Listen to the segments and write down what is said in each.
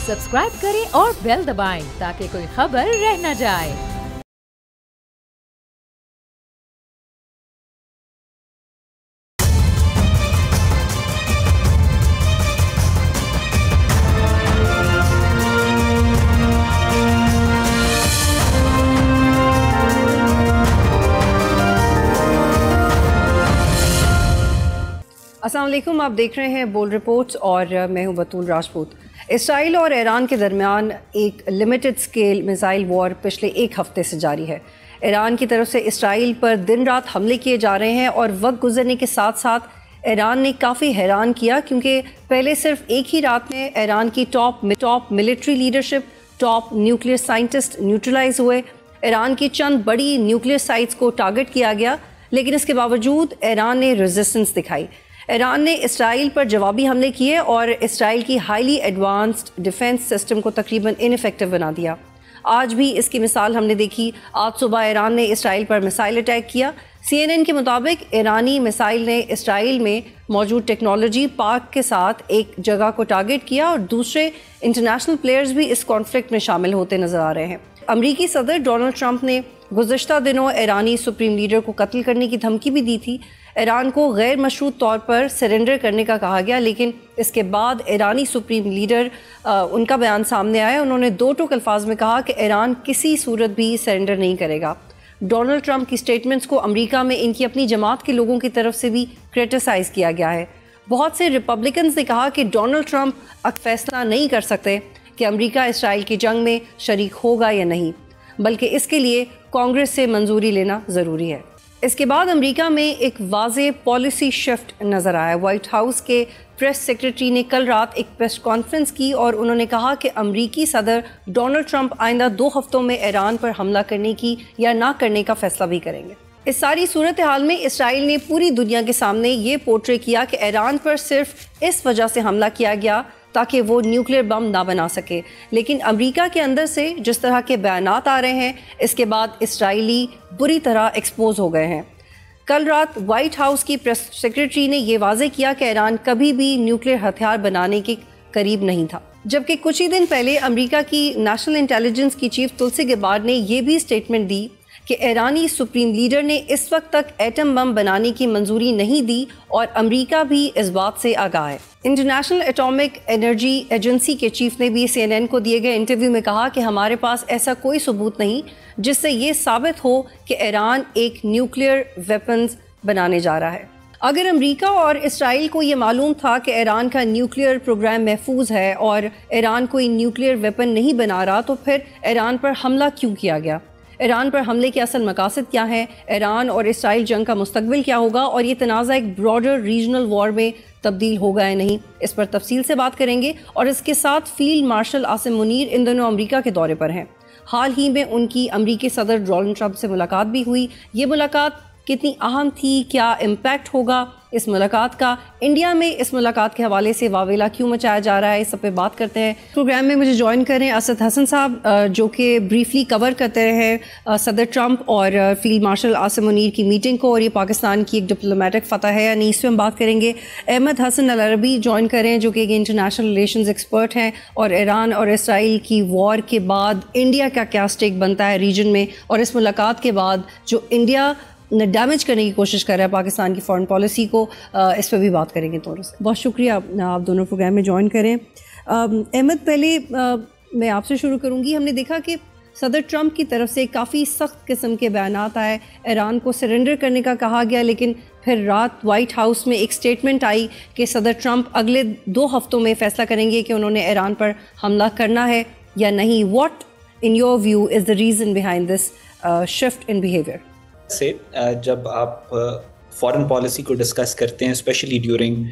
Subscribe करें और bell दबाएं ताकि कोई खबर रह न जाए। अस्सलाम वालेकुम, आप देख रहे हैं बोल्ड रिपोर्ट्स और मैं हूं बतूल राजपूत। इसराइल और ईरान के दरमियान एक लिमिटेड स्केल मिसाइल वॉर पिछले एक हफ्ते से जारी है। ईरान की तरफ से इसराइल पर दिन रात हमले किए जा रहे हैं और वक्त गुजरने के साथ साथ ईरान ने काफ़ी हैरान किया, क्योंकि पहले सिर्फ एक ही रात में ईरान की top military leadership, top nuclear scientist neutralise हुए। ईरान की चंद बड़ी न्यूक्लियर साइट्स को टारगेट किया गया, लेकिन इसके बावजूद ईरान ने रेजिस्टेंस दिखाई। ईरान ने इसराइल पर जवाबी हमले किए और इसराइल की हाईली एडवांस्ड डिफेंस सिस्टम को तकरीबन इनफेक्टिव बना दिया। आज भी इसकी मिसाल हमने देखी। आज सुबह ईरान ने इसराइल पर मिसाइल अटैक किया। CNN के मुताबिक ईरानी मिसाइल ने इसराइल में मौजूद टेक्नोलॉजी पार्क के साथ एक जगह को टारगेट किया और दूसरे इंटरनेशनल प्लेयर्स भी इस कॉन्फ्लिक्ट में शामिल होते नजर आ रहे हैं। अमरीकी सदर डोनाल्ड ट्रंप ने गुज़िश्ता दिनों ईरानी सुप्रीम लीडर को कत्ल करने की धमकी भी दी थी। ईरान को गैर मशरूत तौर पर सरेंडर करने का कहा गया, लेकिन इसके बाद ईरानी सुप्रीम लीडर उनका बयान सामने आया। उन्होंने दो टूक अल्फाज में कहा कि ईरान किसी सूरत भी सरेंडर नहीं करेगा। डोनाल्ड ट्रंप की स्टेटमेंट्स को अमेरिका में इनकी अपनी जमात के लोगों की तरफ से भी क्रिटिसाइज़ किया गया है। बहुत से रिपब्लिकन्स ने कहा कि डोनाल्ड ट्रंप अब फैसला नहीं कर सकते कि अमेरिका इसराइल की जंग में शरीक होगा या नहीं, बल्कि इसके लिए कांग्रेस से मंजूरी लेना ज़रूरी है। इसके बाद अमेरिका में एक वाज़े पॉलिसी शिफ्ट नज़र आया। वाइट हाउस के प्रेस सेक्रेटरी ने कल रात एक प्रेस कॉन्फ्रेंस की और उन्होंने कहा कि अमेरिकी सदर डोनाल्ड ट्रंप आइंदा 2 हफ्तों में ईरान पर हमला करने की या ना करने का फैसला भी करेंगे। इस सारी सूरत हाल में इसराइल ने पूरी दुनिया के सामने ये पोर्ट्रे किया कि ईरान पर सिर्फ इस वजह से हमला किया गया ताकि वो न्यूक्लियर बम ना बना सके, लेकिन अमेरिका के अंदर से जिस तरह के बयानात आ रहे हैं, इसके बाद इसराइली बुरी तरह एक्सपोज हो गए हैं। कल रात वाइट हाउस की प्रेस सेक्रेटरी ने यह वाज़े किया कि ईरान कभी भी न्यूक्लियर हथियार बनाने के करीब नहीं था, जबकि कुछ ही दिन पहले अमेरिका की नेशनल इंटेलिजेंस की चीफ तुलसी गबार्ड ने यह भी स्टेटमेंट दी कि ईरानी सुप्रीम लीडर ने इस वक्त तक एटम बम बनाने की मंजूरी नहीं दी और अमेरिका भी इस बात से आगाह है। इंटरनेशनल एटॉमिक एनर्जी एजेंसी के चीफ ने भी CNN को दिए गए इंटरव्यू में कहा कि हमारे पास ऐसा कोई सबूत नहीं जिससे ये साबित हो कि ईरान एक न्यूक्लियर वेपन्स बनाने जा रहा है। अगर अमेरिका और इसराइल को ये मालूम था कि ईरान का न्यूक्लियर प्रोग्राम महफूज है और ईरान कोई न्यूक्लियर वेपन नहीं बना रहा, तो फिर ईरान पर हमला क्यों किया गया? ईरान पर हमले के असल मकासद क्या है? ईरान और इसराइल जंग का मुस्तकबिल क्या होगा और ये तनाज़ा एक ब्रॉडर रीजनल वॉर में तब्दील होगा या नहीं? इस पर तफसील से बात करेंगे। और इसके साथ फील्ड मार्शल आसिम मुनीर इन दोनों अमेरिका के दौरे पर हैं। हाल ही में उनकी अमेरिकी सदर डोनाल्ड ट्रंप से मुलाकात भी हुई। ये मुलाकात कितनी अहम थी, क्या इम्पैक्ट होगा इस मुलाकात का, इंडिया में इस मुलाकात के हवाले से वावेला क्यों मचाया जा रहा है, इस सब पे बात करते हैं। प्रोग्राम में मुझे ज्वाइन करें असद हसन साहब, जो कि ब्रीफली कवर करते रहे सदर ट्रंप और फील्ड मार्शल आसिम मुनीर की मीटिंग को, और ये पाकिस्तान की एक डिप्लोमेटिक फ़तह है या नहीं, इस पर हम बात करेंगे। अहमद हसन अल अरबी ज्वाइन करें, जो कि एक इंटरनेशनल रिलेशंस एक्सपर्ट हैं, और ईरान और इसराइल की वॉर के बाद इंडिया का क्या स्टेक बनता है रीजन में, और इस मुलाकात के बाद जो इंडिया डैमेज करने की कोशिश कर रहा है पाकिस्तान की फॉरेन पॉलिसी को, इस पर भी बात करेंगे दोनों से। बहुत शुक्रिया आप दोनों प्रोग्राम में ज्वाइन करें। अहमद, पहले मैं आपसे शुरू करूंगी। हमने देखा कि सदर ट्रंप की तरफ से काफ़ी सख्त किस्म के बयानात आए, ईरान को सरेंडर करने का कहा गया, लेकिन फिर रात वाइट हाउस में एक स्टेटमेंट आई कि सदर ट्रंप अगले 2 हफ्तों में फ़ैसला करेंगे कि उन्होंने ईरान पर हमला करना है या नहीं। What in your view is the reason behind this shift in behaviour? से जब आप फॉरेन पॉलिसी को डिस्कस करते हैं, स्पेशली ड्यूरिंग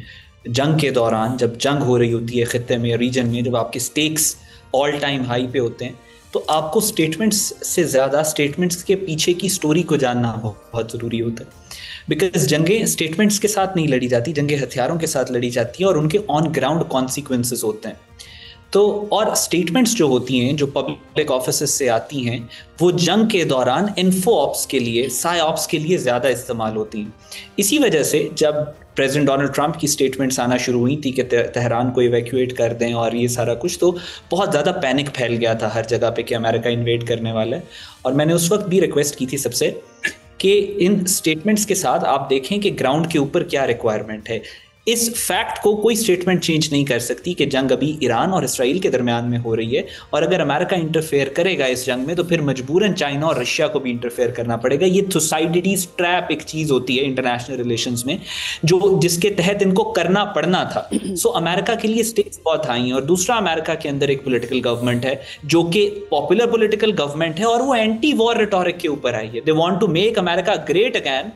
जंग के दौरान, जब जंग हो रही होती है ख़ित्ते में, रीजन में, जब आपके स्टेक्स ऑल टाइम हाई पे होते हैं, तो आपको स्टेटमेंट्स से ज़्यादा स्टेटमेंट्स के पीछे की स्टोरी को जानना बहुत ज़रूरी होता है। बिकॉज जंगें स्टेटमेंट्स के साथ नहीं लड़ी जाती, जंगें हथियारों के साथ लड़ी जाती हैं और उनके ऑन ग्राउंड कॉन्सिक्वेंसेस होते हैं। तो और स्टेटमेंट्स जो होती हैं, जो पब्लिक ऑफिसेस से आती हैं, वो जंग के दौरान इन्फो ऑप्स के लिए, साई ऑप्स के लिए ज़्यादा इस्तेमाल होती हैं। इसी वजह से जब प्रेसिडेंट डोनाल्ड ट्रंप की स्टेटमेंट्स आना शुरू हुई थी कि तेहरान को इवैक्यूएट कर दें और ये सारा कुछ, तो बहुत ज़्यादा पैनिक फैल गया था हर जगह पे कि अमेरिका इन्वेड करने वाला है। और मैंने उस वक्त भी रिक्वेस्ट की थी सबसे कि इन स्टेटमेंट्स के साथ आप देखें कि ग्राउंड के ऊपर क्या रिक्वायरमेंट है। इस फैक्ट को कोई स्टेटमेंट चेंज नहीं कर सकती कि जंग अभी ईरान और इसराइल के दरमियान में हो रही है, और अगर अमेरिका इंटरफेयर करेगा इस जंग में तो फिर मजबूरन चाइना और रशिया को भी इंटरफेयर करना पड़ेगा। ये थुसाइडिटीज ट्रैप एक चीज़ होती है इंटरनेशनल रिलेशंस में जो जिसके तहत इनको करना पड़ना था। सो अमेरिका के लिए स्टेक्स बहुत हाई हैं। और दूसरा, अमेरिका के अंदर एक पॉलिटिकल गवर्नमेंट है जो कि पॉपुलर पॉलिटिकल गवर्नमेंट है और वो एंटी वॉर रिटोरिक के ऊपर आई है। They want to make America great again.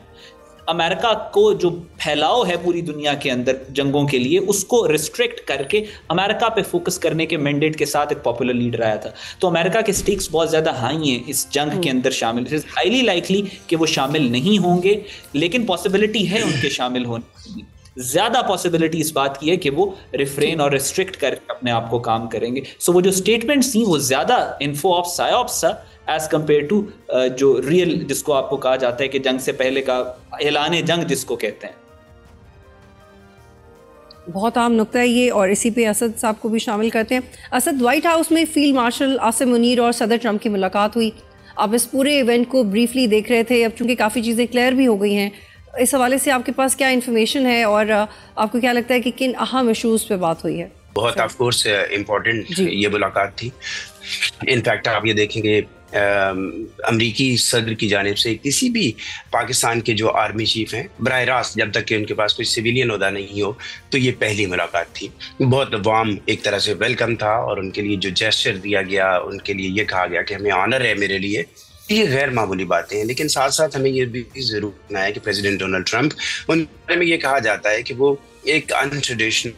America को जो फैलाव है पूरी दुनिया के अंदर जंगों के लिए, उसको रिस्ट्रिक्ट करके अमेरिका पे फोकस करने के मैंडेट के साथ एक पॉपुलर लीडर आया था। तो अमेरिका के स्टेक्स बहुत ज़्यादा हाई हैं इस जंग के अंदर शामिल। इट इज़ हाईली लाइकली कि वो शामिल नहीं होंगे, लेकिन पॉसिबिलिटी है उनके शामिल होने की। ज़्यादा पॉसिबिलिटी इस बात की है कि वो रिफ्रेन और रिस्ट्रिक्ट करके अपने आप को काम करेंगे। सो वो जो स्टेटमेंट्स थी वो ज़्यादा इन्फो ऑफ सायोप्स था एज कम्पेयर टू जो रियल, जिसको आपको कहा जाता है कि जंग से पहले का ऐलान जंग जिसको कहते हैं। बहुत आम नुक्ता है ये, और इसी पे असद साहब को भी शामिल करते हैं। असद, व्हाइट हाउस में फील्ड मार्शल आसिम मुनीर और सदर ट्रंप की मुलाकात हुई। आप इस पूरे इवेंट को ब्रीफली देख रहे थे, अब चूंकि काफ़ी चीज़ें क्लियर भी हो गई हैं, इस हवाले से आपके पास क्या इन्फॉर्मेशन है और आपको क्या लगता है कि किन अहम इशूज़ पे बात हुई है? बहुत ऑफ कोर्स इम्पोर्टेंट ये मुलाकात थी। इनफैक्ट आप ये देखेंगे अमरीकी सदर की जानिब से किसी भी पाकिस्तान के जो आर्मी चीफ हैं, बराह रास्त जब तक कि उनके पास कोई सिविलियन ओहदा नहीं हो, तो ये पहली मुलाकात थी। बहुत वार्म एक तरह से वेलकम था और उनके लिए जो जेस्चर दिया गया, उनके लिए ये कहा गया कि हमें ऑनर है मेरे लिए। ये गैर मामूली बातें हैं, लेकिन साथ साथ हमें ये भी जरूर कहना है कि प्रेसिडेंट डोनाल्ड ट्रंप, उन बारे में ये कहा जाता है कि वो एक अनट्रेडिशनल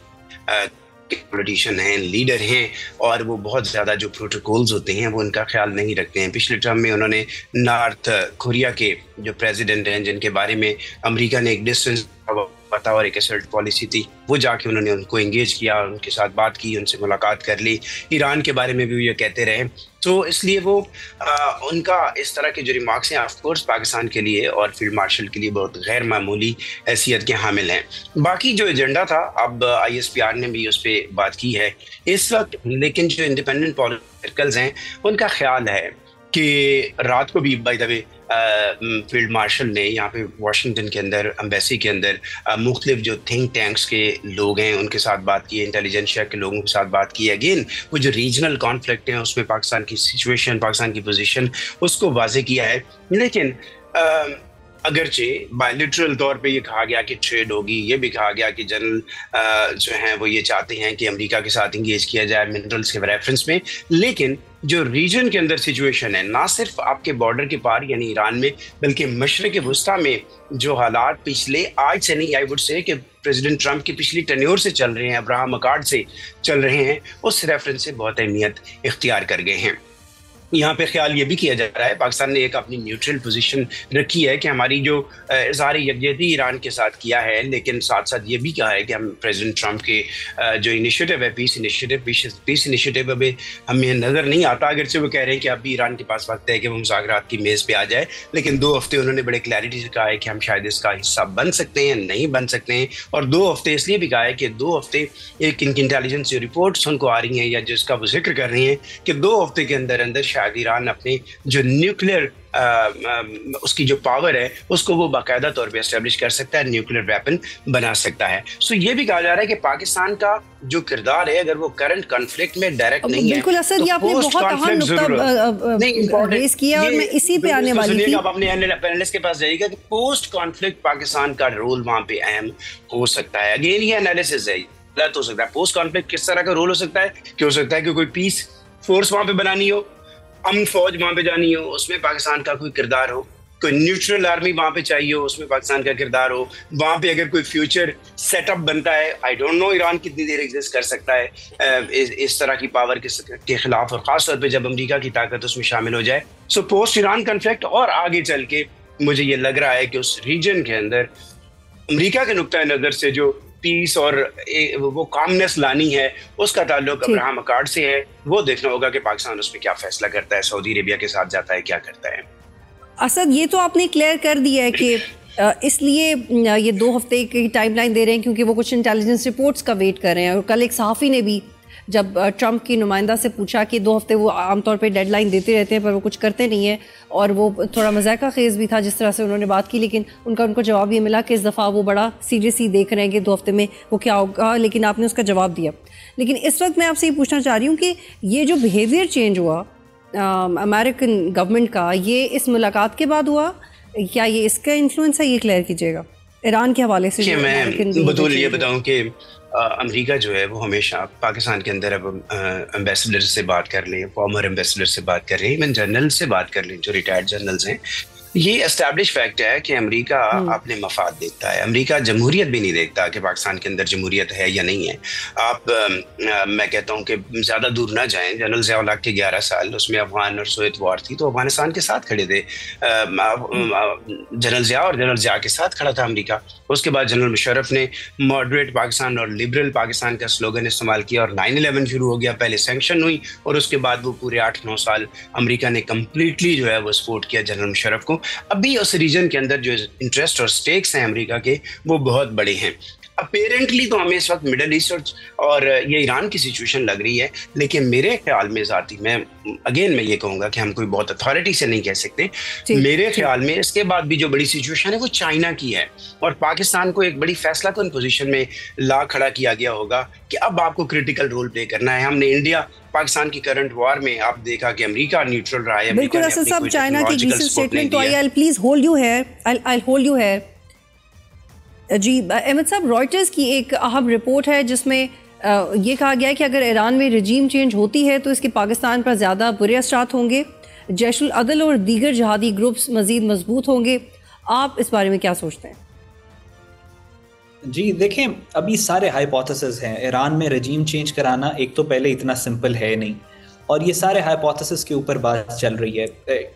पॉलिटिशियन हैं, लीडर हैं, और वो बहुत ज़्यादा जो प्रोटोकॉल्स होते हैं वो उनका ख्याल नहीं रखते हैं। पिछले टर्म में उन्होंने नॉर्थ कोरिया के जो प्रेसिडेंट हैं, जिनके बारे में अमेरिका ने एक डिस्टेंस पता और एक असर्ट पॉलिसी थी, वो जाके उन्होंने उनको एंगेज किया, उनके साथ बात की, उनसे मुलाकात कर ली। ईरान के बारे में भी ये कहते रहे, तो इसलिए वो उनका इस तरह के जो रिमार्क्स हैं ऑफ कोर्स पाकिस्तान के लिए और फील्ड मार्शल के लिए बहुत गैर मामूली हैसियत के हामिल हैं। बाकी जो एजेंडा था, अब ISPR ने भी उस पर बात की है इस वक्त, लेकिन जो इंडिपेंडेंट पॉलिटिकल्स हैं उनका ख्याल है कि रात को भी by the way field marshal ने यहाँ पे वाशिंगटन के अंदर एम्बेसी के अंदर मुख्तलिफ जो थिंक टैंक्स के लोग हैं उनके साथ बात की, इंटेलिजेंशिया के लोगों के साथ बात की। अगेन वो जो रीजनल कॉन्फ्लिक्ट हैं उसमें पाकिस्तान की सिचुएशन, पाकिस्तान की पोजीशन, उसको वाजे किया है। लेकिन अगरचे बायलिटरल तौर पे ये कहा गया कि ट्रेड होगी, ये भी कहा गया कि जनरल जो हैं वो ये चाहते हैं कि अमेरिका के साथ इंगेज किया जाए मिनरल्स के रेफरेंस में, लेकिन जो रीजन के अंदर सिचुएशन है, ना सिर्फ आपके बॉर्डर के पार यानी ईरान में, बल्कि मशरिक वुस्ता में जो हालात पिछले आज से नहीं, आई वुड से कि प्रेसिडेंट ट्रंप की पिछली टेन्योर से चल रहे हैं, अब्राहम अकॉर्ड से चल रहे हैं, उस रेफरेंस से बहुत अहमियत इख्तियार कर गए हैं। यहाँ पे ख्याल ये भी किया जा रहा है, पाकिस्तान ने एक अपनी न्यूट्रल पोजीशन रखी है कि हमारी जो इज़हार यकजहती ईरान के साथ किया है, लेकिन साथ साथ ये भी कहा है कि हम प्रेसिडेंट ट्रंप के जो इनिशिएटिव है पीस इनिशिएटिव अभी हमें नज़र नहीं आता, अगरचे वो कह रहे हैं कि अभी ईरान के पास वक्त है कि वो मुज़ाकरात की मेज़ पे आ जाए, लेकिन 2 हफ्ते उन्होंने बड़े क्लैरिटी से कहा है कि हम शायद इसका हिस्सा बन सकते हैं, नहीं बन सकते हैं। और 2 हफ्ते इसलिए भी कहा है कि 2 हफ्ते एक इनकी इंटेलिजेंस रिपोर्ट्स उनको आ रही हैं या जिसका वो जिक्र कर रही हैं कि 2 हफ्ते के अंदर अंदर शायद ईरान अपने जो न्यूक्लियर उसकी जो पावर है उसको वो बाकायदा तौर पे एस्टेब्लिश कर सकता है, न्यूक्लियर वेपन बना सकता है। सो ये भी कहा जा रहा है कि पाकिस्तान का जो किरदार है, अगर वो करंट कॉन्फ्लिक्ट में डायरेक्ट नहीं है, बिल्कुल असद, ये आपने बहुत अहम नुक्ता रेज किया और मैं इसी पे आने वाली थी। आप अपने पैनलिस्ट के पास जाइएगा कि पोस्ट कॉन्फ्लिक्ट पाकिस्तान का रोल वहां पे अहम हो सकता है। अगेन ये एनालिसिस है, गलत हो सकता है। पोस्ट कॉन्फ्लिक्ट किस तरह का रोल हो सकता है कि हो सकता है कि कोई पीस फोर्स वहां पे बनानी हो, अमन फौज वहां पे जानी हो, उसमें पाकिस्तान का कोई किरदार हो, कोई न्यूट्रल आर्मी वहां पे चाहिए हो, उसमें पाकिस्तान का किरदार हो, वहां पे अगर कोई फ्यूचर सेटअप बनता है, आई डोंट नो ईरान कितनी देर एग्जिस्ट कर सकता है इस तरह की पावर के खिलाफ, और खास तौर पे जब अमेरिका की ताकत उसमें शामिल हो जाए। सो पोस्ट ईरान कॉन्फ्लिक्ट और आगे चल के मुझे ये लग रहा है कि उस रीजन के अंदर अमेरिका के नुक्ता नज़र से जो पीस और वो कामनेस लानी है, उसका ताल्लुक अब्राहम अकॉर्ड से है। वो देखना होगा कि पाकिस्तान उसमें क्या फैसला करता है, सऊदी अरेबिया के साथ जाता है, क्या करता है। असद, ये तो आपने क्लियर कर दिया है कि इसलिए ये 2 हफ्ते की टाइमलाइन दे रहे हैं क्योंकि वो कुछ इंटेलिजेंस रिपोर्ट्स का वेट कर रहे हैं। और कल एक सहाफ़ी ने भी जब ट्रंप की नुमाइंदा से पूछा कि 2 हफ्ते, वो आमतौर पे डेडलाइन देते रहते हैं पर वो कुछ करते नहीं है, और वो थोड़ा मज़ाक़ा ख़ेज़ भी था जिस तरह से उन्होंने बात की, लेकिन उनको जवाब ये मिला कि इस दफ़ा वो बड़ा सीरियसली देख रहे हैं कि 2 हफ्ते में वो क्या होगा, लेकिन आपने उसका जवाब दिया। लेकिन इस वक्त मैं आपसे ये पूछना चाह रही हूँ कि ये जो बिहेवियर चेंज हुआ अमेरिकन गवर्नमेंट का, ये इस मुलाकात के बाद हुआ, क्या ये इसका इन्फ्लुएंस है? ये क्लियर कीजिएगा ईरान के हवाले से। मैं बतौर ये बताऊं कि अमेरिका जो है वो हमेशा पाकिस्तान के अंदर अब एम्बेसडर से बात कर लें, फॉर्मर एम्बेसडर से बात कर लें, इवन जनरल से बात कर लें जो रिटायर्ड जनरल्स हैं, ये एस्टैब्लिश फैक्ट है कि अमेरिका अपने मफाद देखता है। अमेरिका जमहूरियत भी नहीं देखता कि पाकिस्तान के अंदर जमहूरियत है या नहीं है। मैं कहता हूँ कि ज़्यादा दूर ना जाएं, जनरल ज़िया के 11 साल उसमें अफगान और सोवियत वॉर थी तो अफगानिस्तान के साथ खड़े थे। जनरल ज़िया और जनरल ज़िया के साथ खड़ा था अमेरिका। उसके बाद जनरल मुशर्रफ ने मॉडरेट पाकिस्तान और लिबरल पाकिस्तान का स्लोगन इस्तेमाल किया और 9/11 शुरू हो गया। पहले सैंक्शन हुई और उसके बाद वो पूरे 8-9 साल अमेरिका ने कम्प्लीटली जो है वो सपोर्ट किया जनरल मुशर्रफ को। अभी उस रीजन के अंदर जो इंटरेस्ट और स्टेक्स हैं अमेरिका के वो बहुत बड़े हैं। अपेरेंटली तो हमें इस वक्त मिडल ईस्ट और ये ईरान की सिचुएशन लग रही है, लेकिन मेरे ख्याल में ज़ाती मैं ये कहूँगा कि हम कोई बहुत अथॉरिटी से नहीं कह सकते, मेरे ख्याल में इसके बाद भी जो बड़ी सिचुएशन है वो चाइना की है और पाकिस्तान को एक बड़ी फैसला कुन पोजीशन में ला खड़ा किया गया होगा कि अब आपको क्रिटिकल रोल प्ले करना है। हमने इंडिया पाकिस्तान की करंट वॉर में आप देखा कि अमरीका न्यूट्रल रहा है। बिल्कुल असद साहब, चाइना की रीसेंट स्टेटमेंट तो I, I please hold you here, I hold you here जी। अहमद साहब, रॉयटर्स की एक अहम रिपोर्ट है जिसमें ये कहा गया है कि अगर ईरान में रजीम चेंज होती है तो इसके पाकिस्तान पर ज़्यादा बुरे असरात होंगे, जैशुल अदल और दीगर जहादी ग्रुप्स मज़ीद मजबूत होंगे। आप इस बारे में क्या सोचते हैं? जी देखें, अभी सारे हाइपोथेसिस हैं। ईरान में रजीम चेंज कराना एक तो पहले इतना सिंपल है नहीं, और ये सारे हाइपोथेसिस के ऊपर बात चल रही है।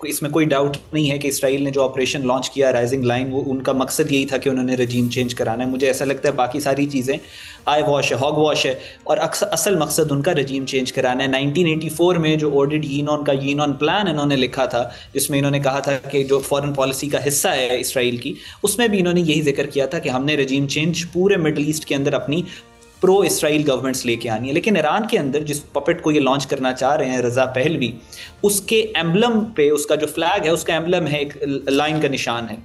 इसमें कोई डाउट नहीं है कि इसराइल ने जो ऑपरेशन लॉन्च किया राइजिंग लाइन, वो उनका मकसद यही था कि उन्होंने रजीम चेंज कराना है। मुझे ऐसा लगता है बाकी सारी चीज़ें आई वॉश है, हॉग वॉश है, और असल मकसद उनका रजीम चेंज कराना है। 1984 में जो ऑडिट यीनॉन का यीनॉन प्लान इन्होंने लिखा था, जिसमें इन्होंने कहा था कि जो फॉरेन पॉलिसी का हिस्सा है इसराइल की, उसमें भी इन्होंने यही जिक्र किया था कि हमने रजीम चेंज पूरे मिडल ईस्ट के अंदर अपनी प्रो इसराइल गवर्नमेंट्स लेके आनी है। लेकिन ईरान के अंदर जिस पपेट को ये लॉन्च करना चाह रहे हैं रज़ा पहलवी, उसके एम्बलम पे, उसका जो फ्लैग है उसका एम्बलम है, एक लाइन का निशान है।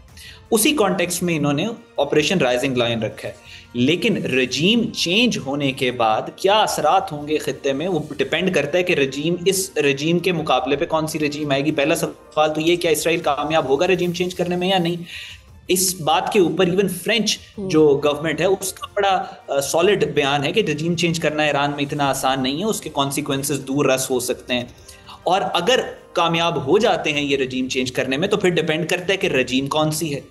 उसी कॉन्टेक्स्ट में इन्होंने ऑपरेशन राइजिंग लाइन रखा है। लेकिन रजीम चेंज होने के बाद क्या असरात होंगे खित्ते में, वो डिपेंड करता है कि रजीम, इस रजीम के मुकाबले पे कौन सी रजीम आएगी। पहला सवाल तो ये, क्या इसराइल कामयाब होगा रजीम चेंज करने में या नहीं। इस बात के ऊपर इवन फ्रेंच जो गवर्नमेंट है उसका बड़ा सॉलिड बयान है कि रजीम चेंज करना ईरान में इतना आसान नहीं है, उसके कॉन्सिक्वेंसेस दूर रस हो सकते हैं। और अगर कामयाब हो जाते हैं ये रजीम चेंज करने में, तो फिर डिपेंड करता है कि रजीम कौन सी है,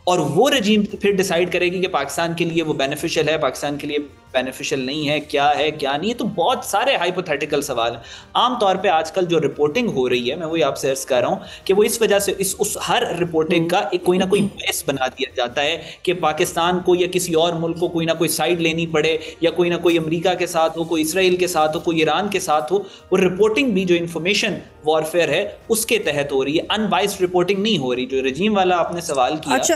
और वो रजीम फिर डिसाइड करेगी कि पाकिस्तान के लिए वो बेनिफिशियल है, पाकिस्तान के लिए बेनिफिशियल नहीं है, क्या है क्या नहीं है। तो बहुत सारे हाइपोथेटिकल सवाल हैं। आमतौर पे आजकल जो रिपोर्टिंग हो रही है, मैं वही आपसे अर्ज कर रहा हूँ कि वो इस वजह से उस हर रिपोर्टिंग का एक कोई ना कोई बेस बना दिया जाता है कि पाकिस्तान को या किसी और मुल्क को कोई ना कोई साइड लेनी पड़े, या कोई ना कोई अमेरिका के साथ हो, कोई इसराइल के साथ हो, कोई ईरान के साथ हो। वो रिपोर्टिंग भी जो इंफॉर्मेशन वॉरफेयर है उसके तहत हो रही है, अनबाइस्ड रिपोर्टिंग नहीं हो रही। जो रजीम वाला आपने सवाल किया। अच्छा,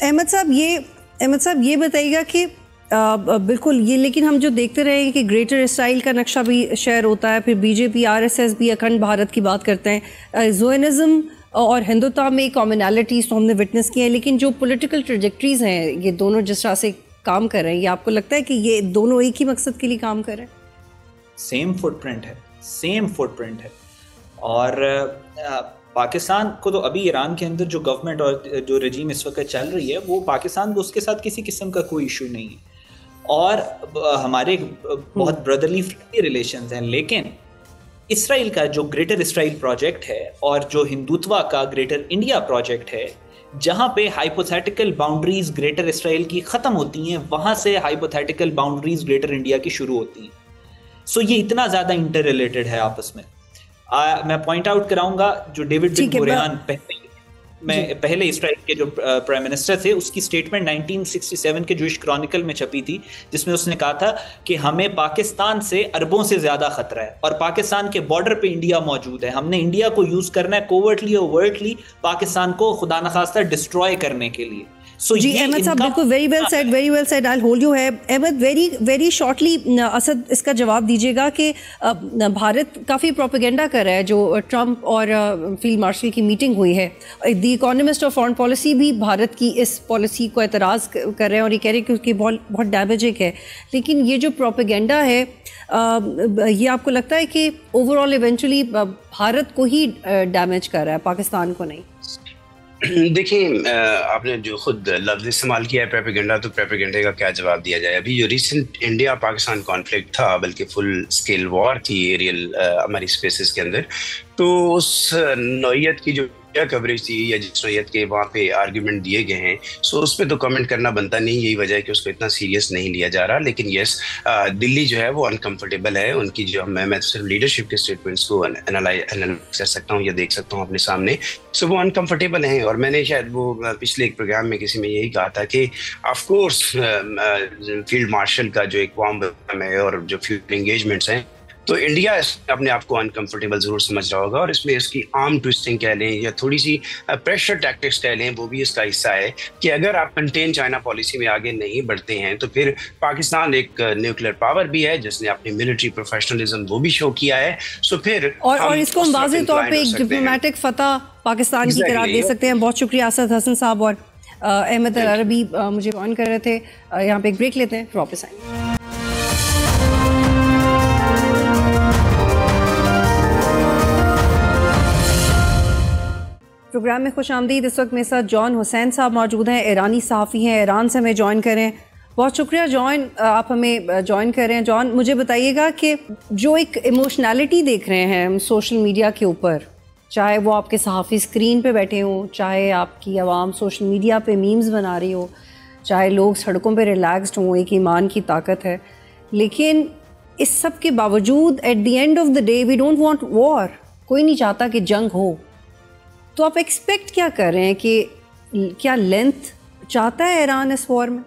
अहमद साहब ये बताइएगा कि बिल्कुल ये, लेकिन हम जो देखते रहे हैं कि ग्रेटर इसराइल का नक्शा भी शेयर होता है, फिर बीजेपी आरएसएस भी अखंड भारत की बात करते हैं, ज़ोनिज़्म और हिंदुत्व में कॉमनैलिटीज़ तो हमने विटनेस की है, लेकिन जो पॉलिटिकल ट्रैजेक्टरीज हैं ये दोनों जिस तरह से काम कर रहे हैं, ये आपको लगता है कि ये दोनों एक ही मकसद के लिए काम कर रहे हैं? सेम फुटप्रिंट है। और पाकिस्तान को तो अभी ईरान के अंदर जो गवर्नमेंट और जो रजीम इस वक्त चल रही है, वो पाकिस्तान को उसके साथ किसी किस्म का कोई इशू नहीं है, और हमारे बहुत ब्रदरली फ्रेंडली रिलेशंस हैं। लेकिन इसराइल का जो ग्रेटर इसराइल प्रोजेक्ट है और जो हिंदुत्व का ग्रेटर इंडिया प्रोजेक्ट है, जहाँ पे हाइपोथेटिकल बाउंड्रीज ग्रेटर इसराइल की ख़त्म होती हैं, वहाँ से हाइपोथेटिकल बाउंड्रीज ग्रेटर इंडिया की शुरू होती हैं। सो ये इतना ज़्यादा इंटर रिलेटेड है आपस में। मैं पॉइंट आउट कराऊंगा, जो डेविड बिन गुरियन पहले इसराइल के जो प्राइम मिनिस्टर थे, उसकी स्टेटमेंट 1967 के जूइश क्रॉनिकल में छपी थी, जिसमें उसने कहा था कि हमें पाकिस्तान से अरबों से ज़्यादा खतरा है, और पाकिस्तान के बॉर्डर पे इंडिया मौजूद है। हमने इंडिया को यूज़ करना है कोवर्टली और ओवर्टली पाकिस्तान को खुदा न खास्ता डिस्ट्रॉय करने के लिए। जी अहमद साहब, बिल्कुल very well said, I will hold you है अहमद। वेरी शॉर्टली असद इसका जवाब दीजिएगा कि भारत काफ़ी प्रोपेगेंडा कर रहा है। जो ट्रंप और फील्ड मार्शल की मीटिंग हुई है, the economist of foreign policy भी भारत की इस पॉलिसी को एतराज़ कर रहे हैं और ये कह रहे हैं कि उसकी बहुत डैमेजिंग है। लेकिन ये जो प्रोपेगेंडा है, ये आपको लगता है कि ओवरऑल इवेंचुअली भारत को ही डैमेज कर रहा है, पाकिस्तान को नहीं? देखिए, आपने जो खुद लफ्ज इस्तेमाल किया है प्रोपेगेंडा, तो प्रोपेगेंडा का क्या जवाब दिया जाए। अभी जो रिसेंट इंडिया पाकिस्तान कॉन्फ्लिक्ट था, बल्कि फुल स्केल वॉर थी एरियल हमारी स्पेसेस के अंदर, तो उस नौइयत की जो कवरेज थी या जिस नौइयत के वहाँ पे आर्ग्यूमेंट दिए गए हैं, सो उस पर तो कमेंट करना बनता नहीं। यही वजह है कि उसको इतना सीरियस नहीं लिया जा रहा। लेकिन यस, दिल्ली जो है वो अनकंफर्टेबल है। उनकी जो मैं सिर्फ लीडरशिप के स्टेटमेंट्स को एनालाइज कर सकता हूँ या देख सकता हूँ अपने सामने, सो वो अनकंफर्टेबल हैं। और मैंने शायद वो पिछले एक प्रोग्राम में किसी में यही कहा था कि ऑफ कोर्स फील्ड मार्शल का जो एक वार्म वेलकम है और जो फ्यूचर एंगेजमेंट्स हैं, तो इंडिया अपने आप को अनकंफर्टेबल जरूर समझ रहा होगा। और इसमें इसकी आर्म ट्विस्टिंग कह लें या थोड़ी सी प्रेशर टैक्टिक्स कह लें, वो भी इसका हिस्सा है कि अगर आप कंटेन चाइना पॉलिसी में आगे नहीं बढ़ते हैं तो फिर पाकिस्तान एक न्यूक्लियर पावर भी है जिसने अपनी मिलिट्री प्रोफेशनलिज्म वो भी शो किया है। सो फिर और इसको हम वाज़ेह तौर पे एक डिप्लोमेटिक फतह पाकिस्तान की करार दे सकते हैं। बहुत शुक्रिया असद हसन साहब और अहमद अल-अरबी मुझे ऑन कर रहे थे। यहाँ पे एक ब्रेक लेते हैं, फिर वापस आएंगे। प्रोग्राम में खुश आमदीद। इस वक्त मेरे साथ जॉन हुसैन साहब मौजूद हैं, ईरानी सहाफ़ी हैं, ईरान से हमें ज्वाइन करें। बहुत शुक्रिया जॉन, आप हमें ज्वाइन कर रहे हैं। जॉन, मुझे बताइएगा कि जो एक इमोशनैलिटी देख रहे हैं हम सोशल मीडिया के ऊपर, चाहे वो आपके सहाफ़ी स्क्रीन पे बैठे हों, चाहे आपकी आवाम सोशल मीडिया पे मीम्स बना रही हो, चाहे लोग सड़कों पे रिलैक्स्ड हों, एक ईमान की ताकत है। लेकिन इस सब के बावजूद at the end of the day we don't want war. कोई नहीं चाहता कि जंग हो। तो आप एक्सपेक्ट क्या कर रहे हैं कि क्या लेंथ चाहता है ईरान इस वॉर में?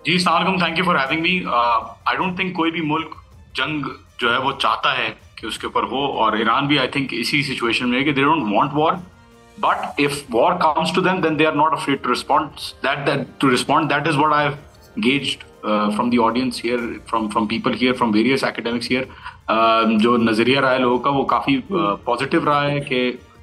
जी सलाम, thank you for having me. I don't think कोई भी मुल्क जंग जो है वो चाहता है कि उसके ऊपर हो, और ईरान भी आई थिंक इसी सिचुएशन में है कि they don't want war, but if war comes to them then they are not afraid to respond. That is what I have gauged from the audience here, from people here, from various academics here. जो नजरिया रहा है लोगों का वो काफी positive रहा है कि